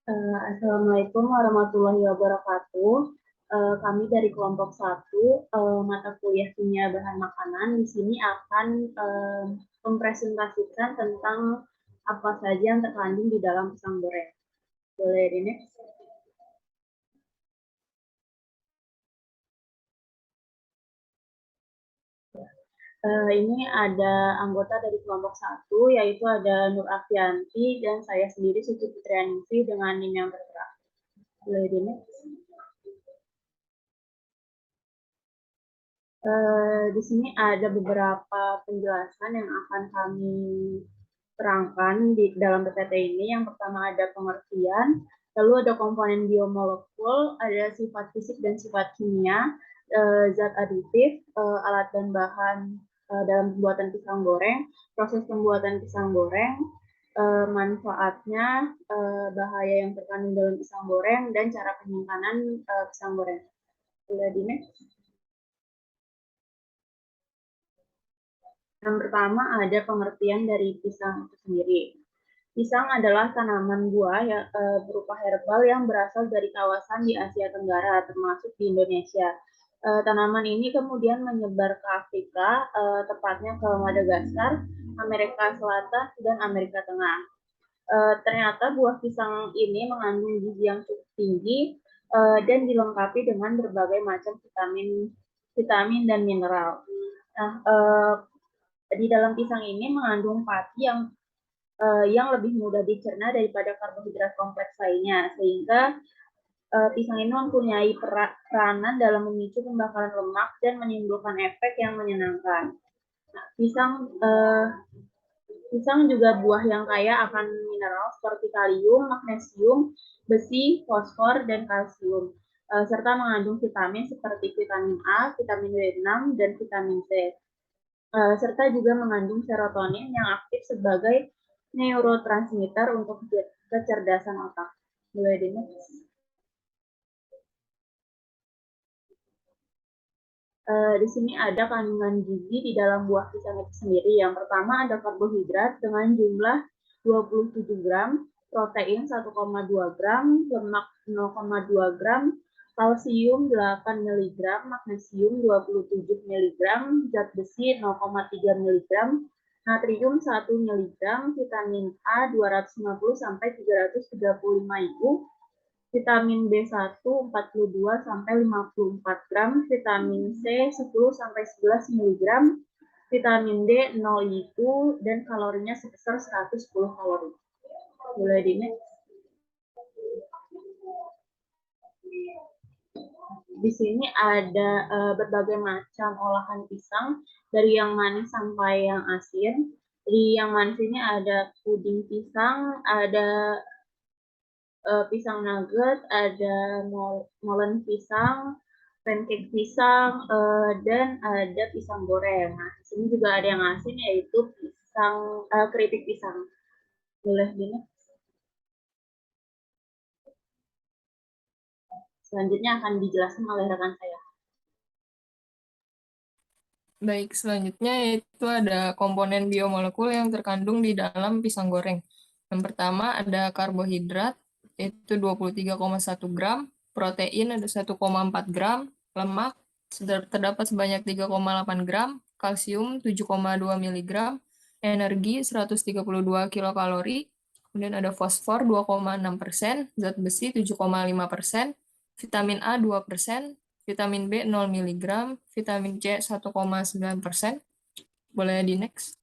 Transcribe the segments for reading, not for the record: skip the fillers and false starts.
Assalamualaikum warahmatullahi wabarakatuh. Kami dari kelompok 1, mata kuliah kimia bahan makanan, di sini akan mempresentasikan tentang apa saja yang terkandung di dalam pisang goreng. Boleh di next? Ini ada anggota dari kelompok 1, yaitu ada Nur Afianti dan saya sendiri Suci Fitrianingsi dengan NIM yang tertera. Boleh di next? Di sini ada beberapa penjelasan yang akan kami terangkan di dalam PPT ini. Yang pertama ada pengertian, lalu ada komponen biomolekul, ada sifat fisik dan sifat kimia, zat aditif, alat dan bahan dalam pembuatan pisang goreng, proses pembuatan pisang goreng, manfaatnya, bahaya yang terkandung dalam pisang goreng, dan cara penyimpanan pisang goreng. Boleh di next? Yang pertama ada pengertian dari pisang itu sendiri. Pisang adalah tanaman buah yang berupa herbal yang berasal dari kawasan di Asia Tenggara, termasuk di Indonesia. Tanaman ini kemudian menyebar ke Afrika, tepatnya ke Madagaskar, Amerika Selatan, dan Amerika Tengah. Ternyata buah pisang ini mengandung gizi yang cukup tinggi dan dilengkapi dengan berbagai macam vitamin dan mineral. Nah, di dalam pisang ini mengandung pati yang lebih mudah dicerna daripada karbohidrat kompleks lainnya, sehingga pisang ini mempunyai peranan dalam memicu pembakaran lemak dan menimbulkan efek yang menyenangkan. Nah, pisang juga buah yang kaya akan mineral seperti kalium, magnesium, besi, fosfor, dan kalsium, serta mengandung vitamin seperti vitamin A, vitamin B6, dan vitamin C. Serta juga mengandung serotonin yang aktif sebagai neurotransmitter untuk kecerdasan otak. Boleh di next? Di sini ada kandungan gizi di dalam buah pisang itu sendiri. Yang pertama ada karbohidrat dengan jumlah 27 gram, protein 1,2 gram, lemak 0,2 gram, kalsium 8 mg, magnesium 27 mg, zat besi 0,3 mg, natrium 1 mg, vitamin A 250 sampai 335 IU, vitamin B1 42 sampai 54 gram, vitamin C 10 sampai 11 mg, vitamin D 0 IU, dan kalorinya sebesar 110 kalori. Boleh di next? Di sini ada berbagai macam olahan pisang, dari yang manis sampai yang asin. Di yang manis ini ada puding pisang, ada pisang nugget, ada molen pisang, pancake pisang, dan ada pisang goreng. Nah, di sini juga ada yang asin, yaitu pisang keripik pisang. Boleh gini? Selanjutnya akan dijelaskan oleh rekan saya. Baik, selanjutnya yaitu ada komponen biomolekul yang terkandung di dalam pisang goreng. Yang pertama ada karbohidrat, yaitu 23,1 gram, protein ada 1,4 gram, lemak terdapat sebanyak 3,8 gram, kalsium 7,2 mg, energi 132 kilokalori, kemudian ada fosfor 2,6%, zat besi 7,5%, vitamin A 2%, vitamin B 0 mg, vitamin C 1,9%. Boleh di next.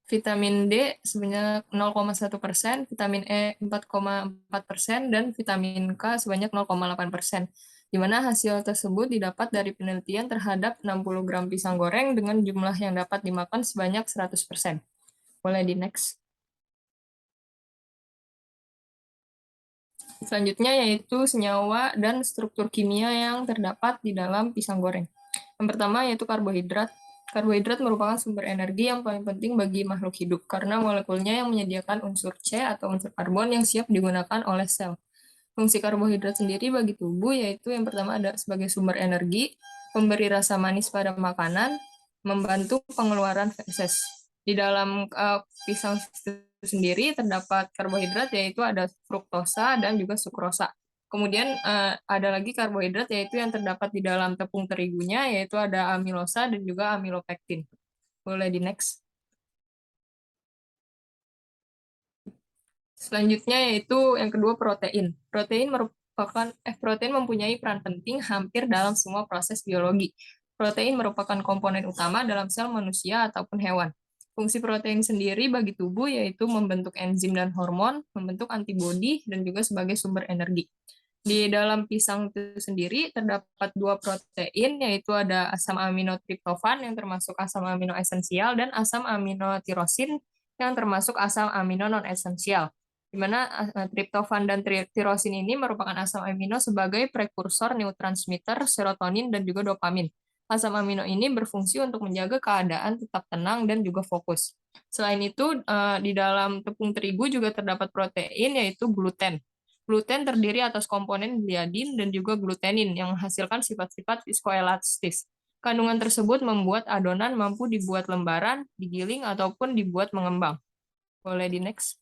Vitamin D sebanyak 0,1%, vitamin E 4,4%, dan vitamin K sebanyak 0,8%. Di mana hasil tersebut didapat dari penelitian terhadap 60 gram pisang goreng dengan jumlah yang dapat dimakan sebanyak 100%. Boleh di next. Selanjutnya yaitu senyawa dan struktur kimia yang terdapat di dalam pisang goreng. Yang pertama yaitu karbohidrat. Karbohidrat merupakan sumber energi yang paling penting bagi makhluk hidup karena molekulnya yang menyediakan unsur C atau unsur karbon yang siap digunakan oleh sel. Fungsi karbohidrat sendiri bagi tubuh yaitu yang pertama ada sebagai sumber energi, pemberi rasa manis pada makanan, membantu pengeluaran feses. Di dalam pisang sendiri terdapat karbohidrat, yaitu ada fruktosa dan juga sukrosa. Kemudian ada lagi karbohidrat, yaitu yang terdapat di dalam tepung terigunya, yaitu ada amilosa dan juga amilopektin. Boleh di next. Selanjutnya yaitu yang kedua protein. Protein mempunyai peran penting hampir dalam semua proses biologi. Protein merupakan komponen utama dalam sel manusia ataupun hewan. Fungsi protein sendiri bagi tubuh yaitu membentuk enzim dan hormon, membentuk antibodi, dan juga sebagai sumber energi. Di dalam pisang itu sendiri terdapat dua protein, yaitu ada asam amino triptofan yang termasuk asam amino esensial dan asam amino tirosin yang termasuk asam amino non esensial. Di mana triptofan dan tirosin ini merupakan asam amino sebagai prekursor neurotransmitter serotonin dan juga dopamin. Asam amino ini berfungsi untuk menjaga keadaan tetap tenang dan juga fokus. Selain itu, di dalam tepung terigu juga terdapat protein yaitu gluten. Gluten terdiri atas komponen gliadin dan juga glutenin yang menghasilkan sifat-sifat viskoelastis. Kandungan tersebut membuat adonan mampu dibuat lembaran, digiling, ataupun dibuat mengembang. Boleh di next.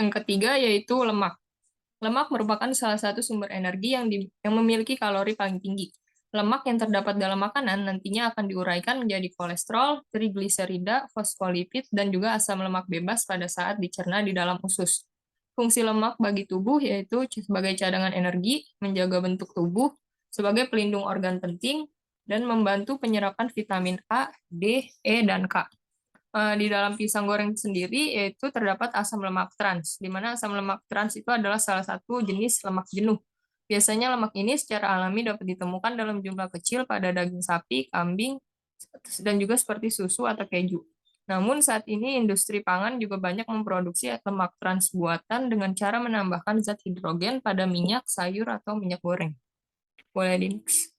Yang ketiga yaitu lemak. Lemak merupakan salah satu sumber energi yang memiliki kalori paling tinggi. Lemak yang terdapat dalam makanan nantinya akan diuraikan menjadi kolesterol, trigliserida, fosfolipid, dan juga asam lemak bebas pada saat dicerna di dalam usus. Fungsi lemak bagi tubuh yaitu sebagai cadangan energi, menjaga bentuk tubuh, sebagai pelindung organ penting, dan membantu penyerapan vitamin A, D, E, dan K. Di dalam pisang goreng sendiri yaitu terdapat asam lemak trans, di mana asam lemak trans itu adalah salah satu jenis lemak jenuh. Biasanya lemak ini secara alami dapat ditemukan dalam jumlah kecil pada daging sapi, kambing, dan juga seperti susu atau keju. Namun saat ini industri pangan juga banyak memproduksi lemak trans buatan dengan cara menambahkan zat hidrogen pada minyak, sayur, atau minyak goreng. Boleh di next.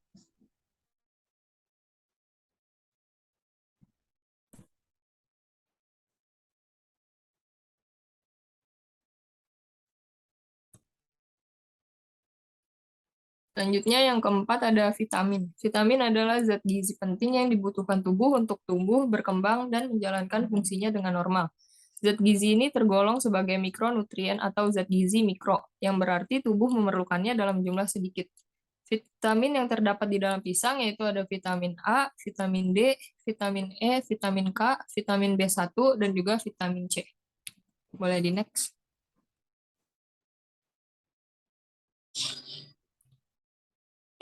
Selanjutnya yang keempat ada vitamin. Vitamin adalah zat gizi penting yang dibutuhkan tubuh untuk tumbuh, berkembang, dan menjalankan fungsinya dengan normal. Zat gizi ini tergolong sebagai mikronutrien atau zat gizi mikro, yang berarti tubuh memerlukannya dalam jumlah sedikit. Vitamin yang terdapat di dalam pisang yaitu ada vitamin A, vitamin D, vitamin E, vitamin K, vitamin B1, dan juga vitamin C. Boleh di next.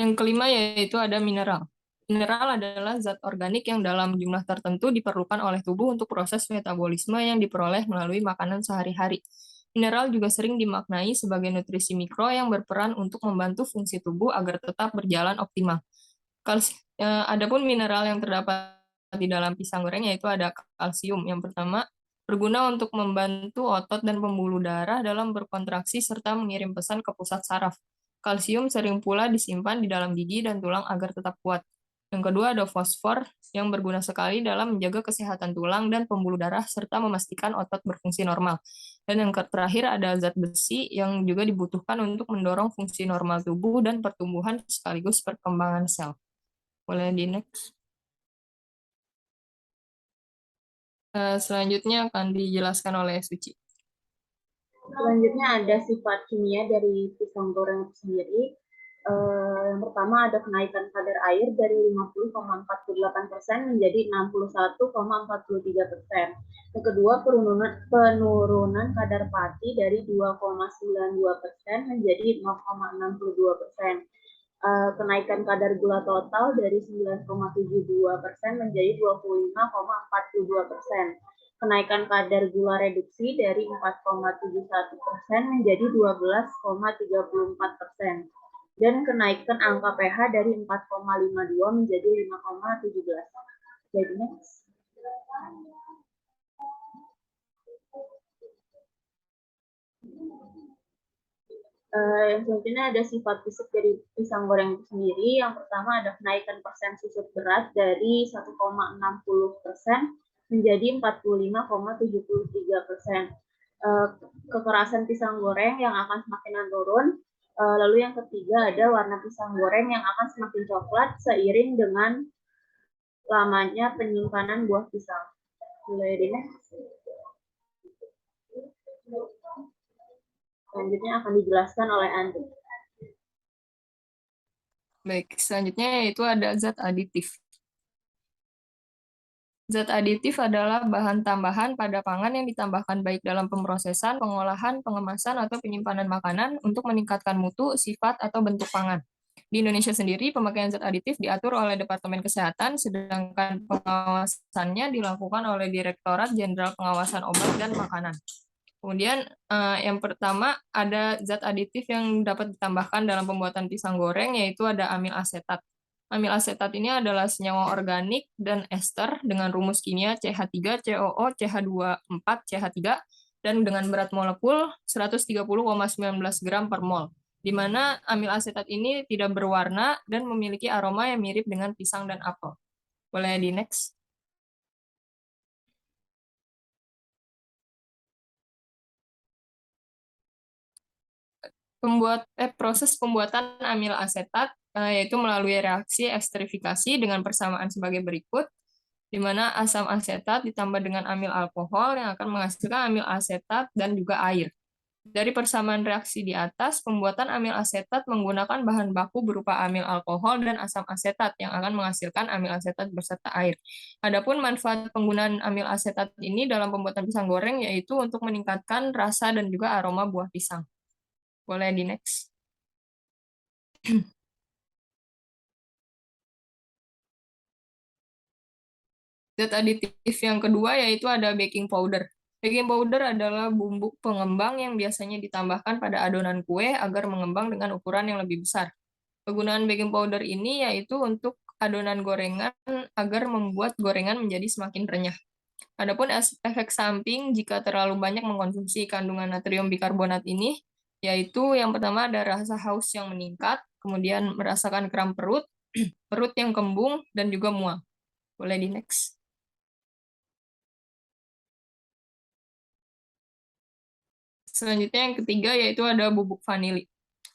Yang kelima yaitu ada mineral. Mineral adalah zat organik yang dalam jumlah tertentu diperlukan oleh tubuh untuk proses metabolisme yang diperoleh melalui makanan sehari-hari. Mineral juga sering dimaknai sebagai nutrisi mikro yang berperan untuk membantu fungsi tubuh agar tetap berjalan optimal. Adapun mineral yang terdapat di dalam pisang goreng yaitu ada kalsium. Yang pertama, berguna untuk membantu otot dan pembuluh darah dalam berkontraksi serta mengirim pesan ke pusat saraf. Kalsium sering pula disimpan di dalam gigi dan tulang agar tetap kuat. Yang kedua ada fosfor yang berguna sekali dalam menjaga kesehatan tulang dan pembuluh darah serta memastikan otot berfungsi normal. Dan yang terakhir ada zat besi yang juga dibutuhkan untuk mendorong fungsi normal tubuh dan pertumbuhan sekaligus perkembangan sel. Boleh di next. Selanjutnya akan dijelaskan oleh Suci. Selanjutnya ada sifat kimia dari pisang goreng itu sendiri. Yang pertama ada kenaikan kadar air dari 50,48% menjadi 61,43%. Yang kedua penurunan kadar pati dari 2,92% menjadi 0,62%. Kenaikan kadar gula total dari 9,72% menjadi 25,42%. Kenaikan kadar gula reduksi dari 4,71% menjadi 12,34%. Dan kenaikan angka pH dari 4,52 menjadi 5,17. Jadi next. Yang selanjutnya ada sifat fisik dari pisang goreng itu sendiri. Yang pertama ada kenaikan persen susut berat dari 1,60% menjadi 45,73%. Kekerasan pisang goreng yang akan semakin menurun Lalu yang ketiga ada warna pisang goreng yang akan semakin coklat seiring dengan lamanya penyimpanan buah pisang. Mulai dari selanjutnya akan dijelaskan oleh Andri. Baik, selanjutnya yaitu ada zat aditif. Zat aditif adalah bahan tambahan pada pangan yang ditambahkan baik dalam pemrosesan, pengolahan, pengemasan, atau penyimpanan makanan untuk meningkatkan mutu, sifat, atau bentuk pangan. Di Indonesia sendiri, pemakaian zat aditif diatur oleh Departemen Kesehatan, sedangkan pengawasannya dilakukan oleh Direktorat Jenderal Pengawasan Obat dan Makanan. Kemudian yang pertama ada zat aditif yang dapat ditambahkan dalam pembuatan pisang goreng, yaitu ada amil asetat. Amil asetat ini adalah senyawa organik dan ester dengan rumus kimia CH3, COO, CH24, CH3, dan dengan berat molekul 130,19 gram per mol, di mana amil asetat ini tidak berwarna dan memiliki aroma yang mirip dengan pisang dan apel. Boleh di next? Proses pembuatan amil asetat yaitu melalui reaksi esterifikasi dengan persamaan sebagai berikut, di mana asam asetat ditambah dengan amil alkohol yang akan menghasilkan amil asetat dan juga air. Dari persamaan reaksi di atas, pembuatan amil asetat menggunakan bahan baku berupa amil alkohol dan asam asetat yang akan menghasilkan amil asetat beserta air. Adapun manfaat penggunaan amil asetat ini dalam pembuatan pisang goreng yaitu untuk meningkatkan rasa dan juga aroma buah pisang. Boleh di next. Zat aditif yang kedua yaitu ada baking powder. Baking powder adalah bumbu pengembang yang biasanya ditambahkan pada adonan kue agar mengembang dengan ukuran yang lebih besar. Penggunaan baking powder ini yaitu untuk adonan gorengan agar membuat gorengan menjadi semakin renyah. Adapun efek samping jika terlalu banyak mengkonsumsi kandungan natrium bikarbonat ini, yaitu yang pertama ada rasa haus yang meningkat, kemudian merasakan kram perut, perut yang kembung, dan juga mual. Boleh di next. Selanjutnya yang ketiga yaitu ada bubuk vanili.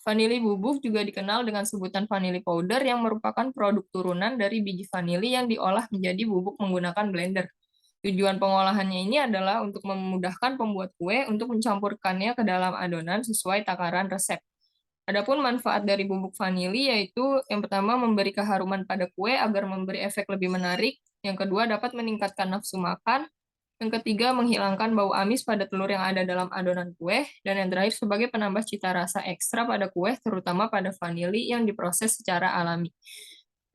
Vanili bubuk juga dikenal dengan sebutan vanili powder yang merupakan produk turunan dari biji vanili yang diolah menjadi bubuk menggunakan blender. Tujuan pengolahannya ini adalah untuk memudahkan pembuat kue untuk mencampurkannya ke dalam adonan sesuai takaran resep. Adapun manfaat dari bubuk vanili yaitu yang pertama memberi keharuman pada kue agar memberi efek lebih menarik, yang kedua dapat meningkatkan nafsu makan, yang ketiga menghilangkan bau amis pada telur yang ada dalam adonan kue, dan yang terakhir sebagai penambah cita rasa ekstra pada kue terutama pada vanili yang diproses secara alami.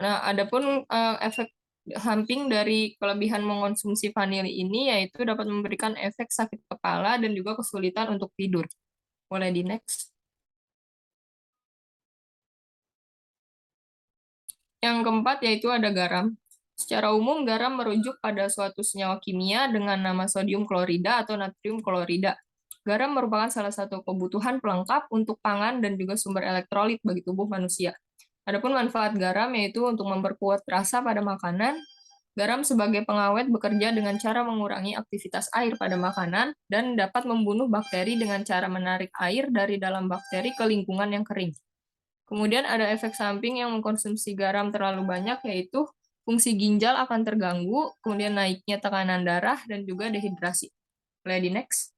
Nah, adapun efek samping dari kelebihan mengonsumsi vanili ini yaitu dapat memberikan efek sakit kepala dan juga kesulitan untuk tidur. Boleh di next. Yang keempat yaitu ada garam. Secara umum, garam merujuk pada suatu senyawa kimia dengan nama sodium klorida atau natrium klorida. Garam merupakan salah satu kebutuhan pelengkap untuk pangan dan juga sumber elektrolit bagi tubuh manusia. Adapun manfaat garam yaitu untuk memperkuat rasa pada makanan. Garam sebagai pengawet bekerja dengan cara mengurangi aktivitas air pada makanan dan dapat membunuh bakteri dengan cara menarik air dari dalam bakteri ke lingkungan yang kering. Kemudian ada efek samping yang mengkonsumsi garam terlalu banyak, yaitu fungsi ginjal akan terganggu, kemudian naiknya tekanan darah, dan juga dehidrasi. Boleh di next.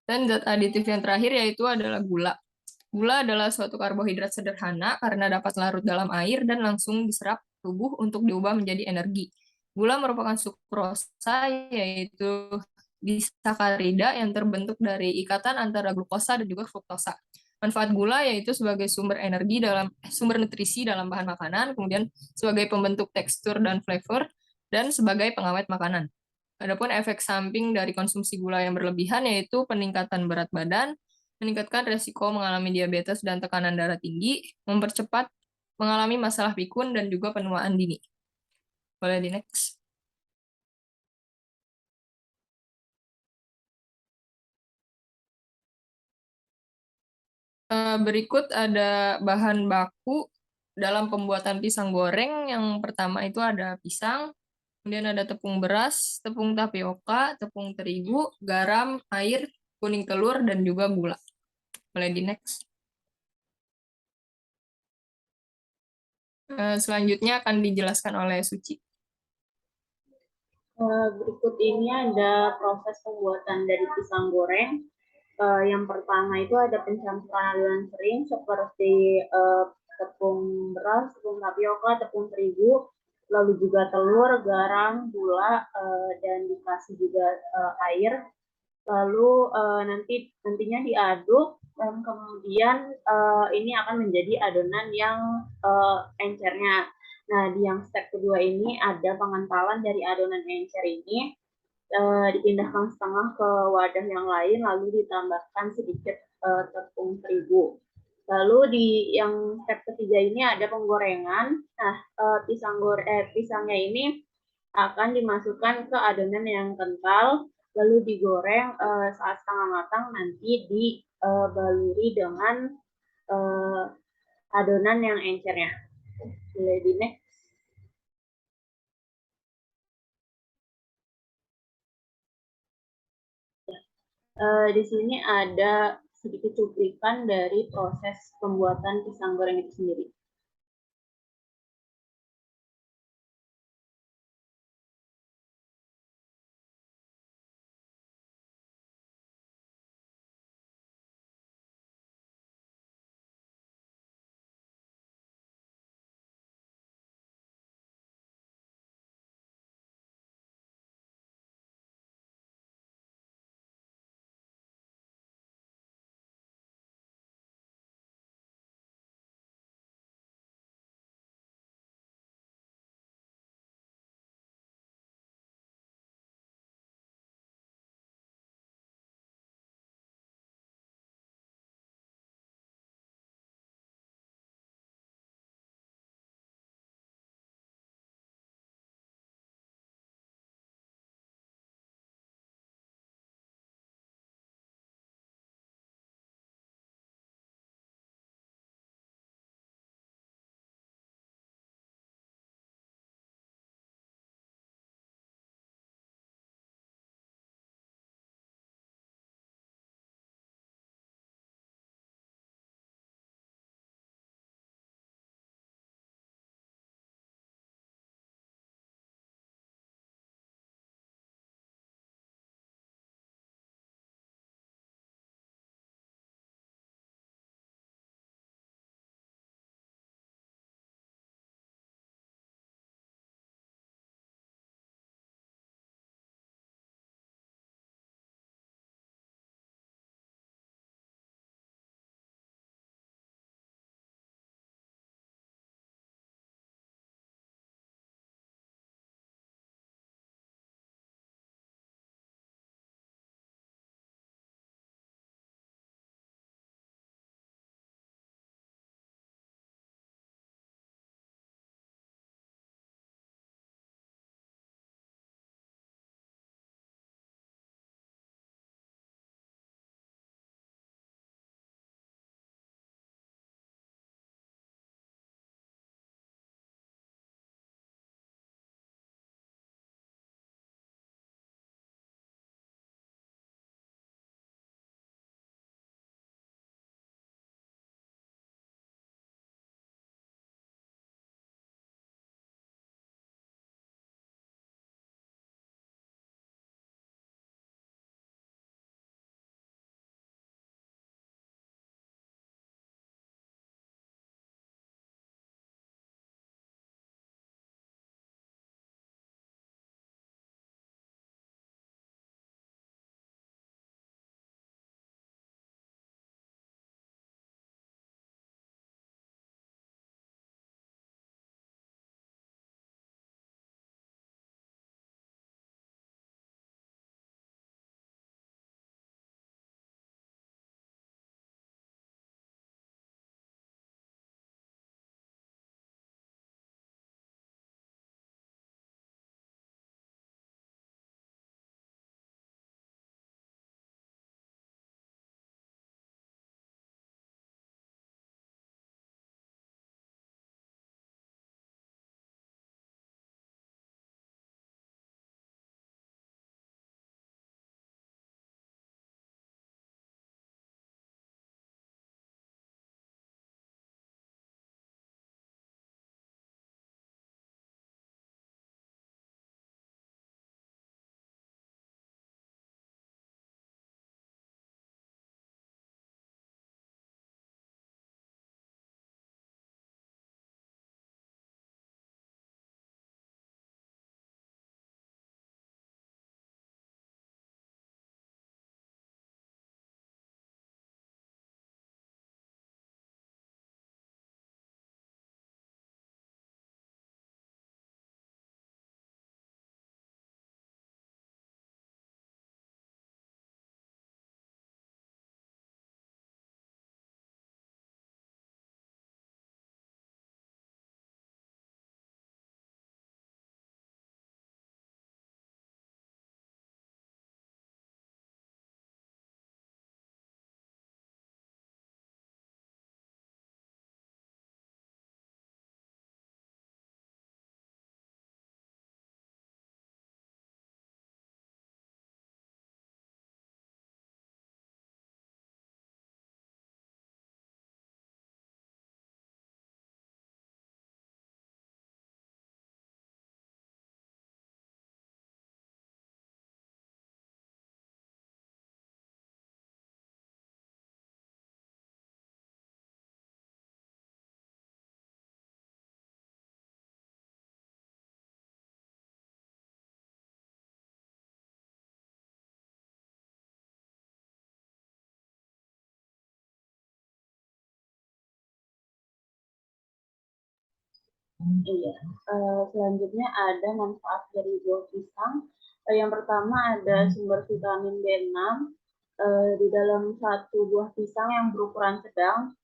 Dan zat aditif yang terakhir yaitu adalah gula. Gula adalah suatu karbohidrat sederhana karena dapat larut dalam air dan langsung diserap tubuh untuk diubah menjadi energi. Gula merupakan sukrosa, yaitu disakarida yang terbentuk dari ikatan antara glukosa dan juga fruktosa. Manfaat gula yaitu sebagai sumber energi sumber nutrisi dalam bahan makanan, kemudian sebagai pembentuk tekstur dan flavor, dan sebagai pengawet makanan. Adapun efek samping dari konsumsi gula yang berlebihan yaitu peningkatan berat badan, meningkatkan resiko mengalami diabetes dan tekanan darah tinggi, mempercepat mengalami masalah pikun dan juga penuaan dini. Boleh di next. Berikut ada bahan baku dalam pembuatan pisang goreng. Yang pertama itu ada pisang, kemudian ada tepung beras, tepung tapioka, tepung terigu, garam, air, kuning telur, dan juga gula. Boleh di next. Selanjutnya akan dijelaskan oleh Suci. Berikut ini ada proses pembuatan dari pisang goreng. Yang pertama itu ada pencampuran adonan kering seperti tepung beras, tepung tapioka, tepung terigu, lalu juga telur, garam, gula, dan dikasih juga air. Lalu nantinya diaduk dan kemudian ini akan menjadi adonan yang encernya. Nah, di yang step kedua ini ada pengentalan dari adonan encer ini, dipindahkan setengah ke wadah yang lain, lalu ditambahkan sedikit tepung terigu. Lalu di yang step ketiga ini ada penggorengan. Nah, pisangnya ini akan dimasukkan ke adonan yang kental, lalu digoreng saat setengah matang, nanti dibaluri dengan adonan yang encernya. Boleh di next. Di sini ada sedikit cuplikan dari proses pembuatan pisang goreng itu sendiri. Iya. Selanjutnya ada manfaat dari buah pisang. Yang pertama ada sumber vitamin B6. Di dalam satu buah pisang yang berukuran sedang,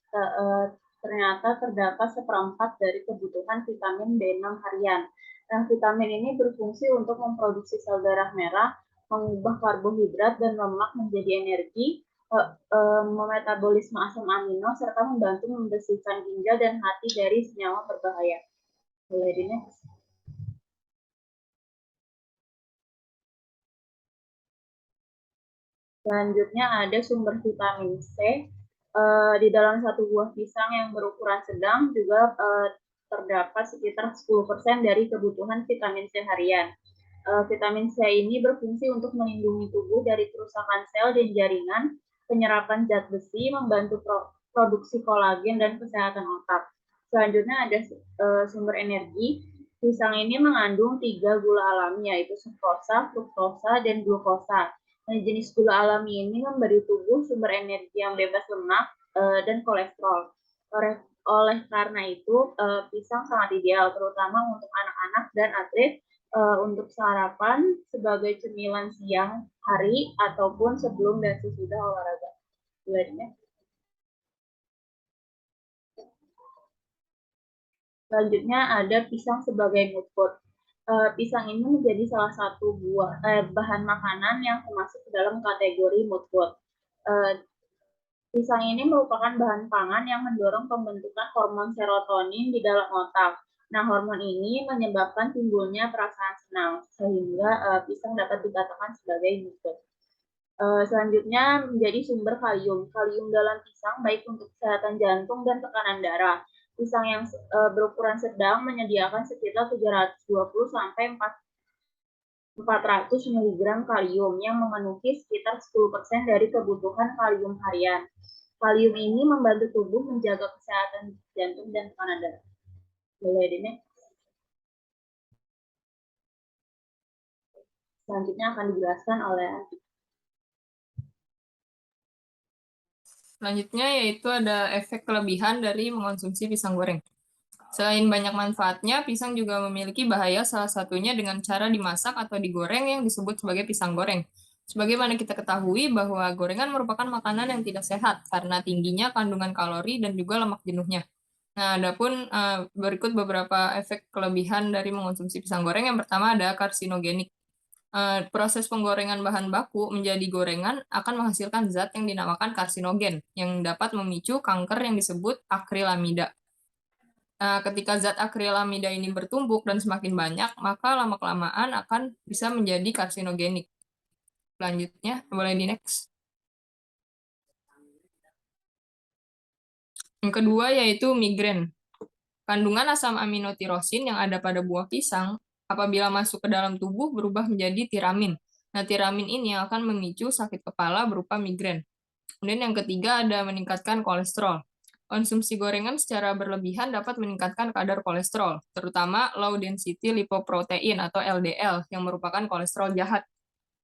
ternyata terdapat seperempat dari kebutuhan vitamin B6 harian. Nah, vitamin ini berfungsi untuk memproduksi sel darah merah, mengubah karbohidrat dan lemak menjadi energi, memetabolisme asam amino, serta membantu membersihkan ginjal dan hati dari senyawa berbahaya. Boleh di next. Selanjutnya ada sumber vitamin C. Di dalam satu buah pisang yang berukuran sedang juga terdapat sekitar 10% dari kebutuhan vitamin C harian. Vitamin C ini berfungsi untuk melindungi tubuh dari kerusakan sel dan jaringan, penyerapan zat besi, membantu produksi kolagen dan kesehatan otak. Selanjutnya ada sumber energi. Pisang ini mengandung 3 gula alami, yaitu sukrosa, fruktosa, dan glukosa. Nah, jenis gula alami ini memberi tubuh sumber energi yang bebas lemak dan kolesterol. Oleh karena itu, pisang sangat ideal, terutama untuk anak-anak dan atlet, untuk sarapan sebagai cemilan siang hari ataupun sebelum dan sesudah olahraga. Selanjutnya ada pisang sebagai mood food. Pisang ini menjadi salah satu bahan makanan yang termasuk ke dalam kategori mood food. Pisang ini merupakan bahan pangan yang mendorong pembentukan hormon serotonin di dalam otak. Nah, hormon ini menyebabkan timbulnya perasaan senang, sehingga pisang dapat dikatakan sebagai mood food. Selanjutnya menjadi sumber kalium. Kalium dalam pisang baik untuk kesehatan jantung dan tekanan darah. Pisang yang berukuran sedang menyediakan sekitar 720 sampai 400 mg kalium yang memenuhi sekitar 10% dari kebutuhan kalium harian. Kalium ini membantu tubuh menjaga kesehatan jantung dan tekanan darah. Boleh ini. Selanjutnya akan dijelaskan oleh Selanjutnya yaitu ada efek kelebihan dari mengonsumsi pisang goreng. Selain banyak manfaatnya, pisang juga memiliki bahaya, salah satunya dengan cara dimasak atau digoreng yang disebut sebagai pisang goreng. Sebagaimana kita ketahui bahwa gorengan merupakan makanan yang tidak sehat karena tingginya kandungan kalori dan juga lemak jenuhnya. Nah, adapun berikut beberapa efek kelebihan dari mengonsumsi pisang goreng. Yang pertama ada karsinogenik. Proses penggorengan bahan baku menjadi gorengan akan menghasilkan zat yang dinamakan karsinogen yang dapat memicu kanker yang disebut akrilamida. Ketika zat akrilamida ini bertumpuk dan semakin banyak, maka lama-kelamaan akan bisa menjadi karsinogenik. Selanjutnya, boleh di next. Yang kedua yaitu migrain. Kandungan asam amino tirosin yang ada pada buah pisang apabila masuk ke dalam tubuh berubah menjadi tiramin. Nah, tiramin ini akan memicu sakit kepala berupa migrain. Kemudian yang ketiga ada meningkatkan kolesterol. Konsumsi gorengan secara berlebihan dapat meningkatkan kadar kolesterol, terutama low density lipoprotein atau LDL yang merupakan kolesterol jahat.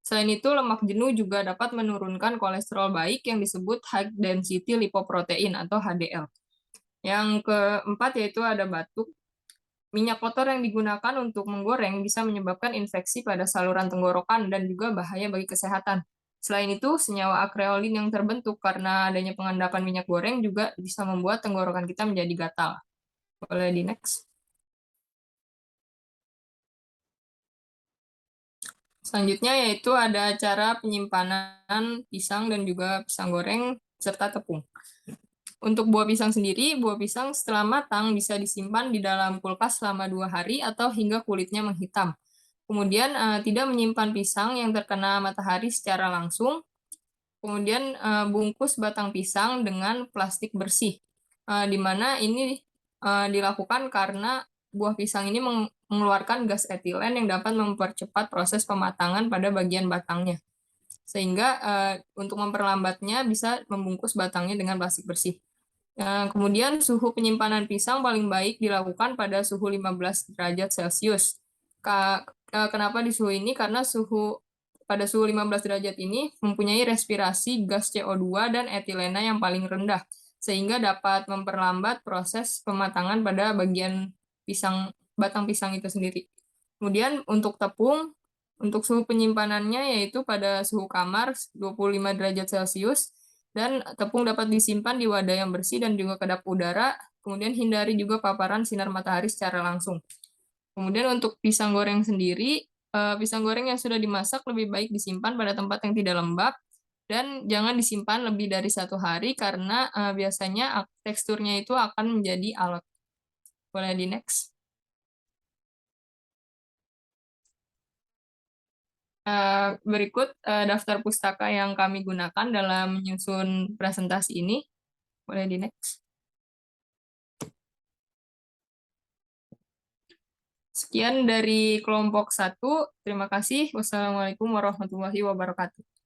Selain itu, lemak jenuh juga dapat menurunkan kolesterol baik yang disebut high density lipoprotein atau HDL. Yang keempat yaitu ada batuk. Minyak kotor yang digunakan untuk menggoreng bisa menyebabkan infeksi pada saluran tenggorokan dan juga bahaya bagi kesehatan. Selain itu, senyawa akreolin yang terbentuk karena adanya pengendapan minyak goreng juga bisa membuat tenggorokan kita menjadi gatal. Boleh di next. Selanjutnya yaitu ada cara penyimpanan pisang dan juga pisang goreng serta tepung. Untuk buah pisang sendiri, buah pisang setelah matang bisa disimpan di dalam kulkas selama 2 hari atau hingga kulitnya menghitam. Kemudian tidak menyimpan pisang yang terkena matahari secara langsung. Kemudian bungkus batang pisang dengan plastik bersih, di mana ini dilakukan karena buah pisang ini mengeluarkan gas etilen yang dapat mempercepat proses pematangan pada bagian batangnya. Sehingga untuk memperlambatnya bisa membungkus batangnya dengan plastik bersih. Kemudian suhu penyimpanan pisang paling baik dilakukan pada suhu 15 derajat Celcius. Kenapa di suhu ini? Karena pada suhu 15 derajat ini mempunyai respirasi gas CO2 dan etilena yang paling rendah, sehingga dapat memperlambat proses pematangan pada bagian batang pisang itu sendiri. Kemudian untuk tepung, untuk suhu penyimpanannya yaitu pada suhu kamar 25 derajat Celcius, dan tepung dapat disimpan di wadah yang bersih dan juga kedap udara, kemudian hindari juga paparan sinar matahari secara langsung. Kemudian untuk pisang goreng sendiri, pisang goreng yang sudah dimasak lebih baik disimpan pada tempat yang tidak lembab, dan jangan disimpan lebih dari 1 hari karena biasanya teksturnya itu akan menjadi alot. Boleh di next. Berikut daftar pustaka yang kami gunakan dalam menyusun presentasi ini. Boleh di next. Sekian dari kelompok 1. Terima kasih. Wassalamualaikum warahmatullahi wabarakatuh.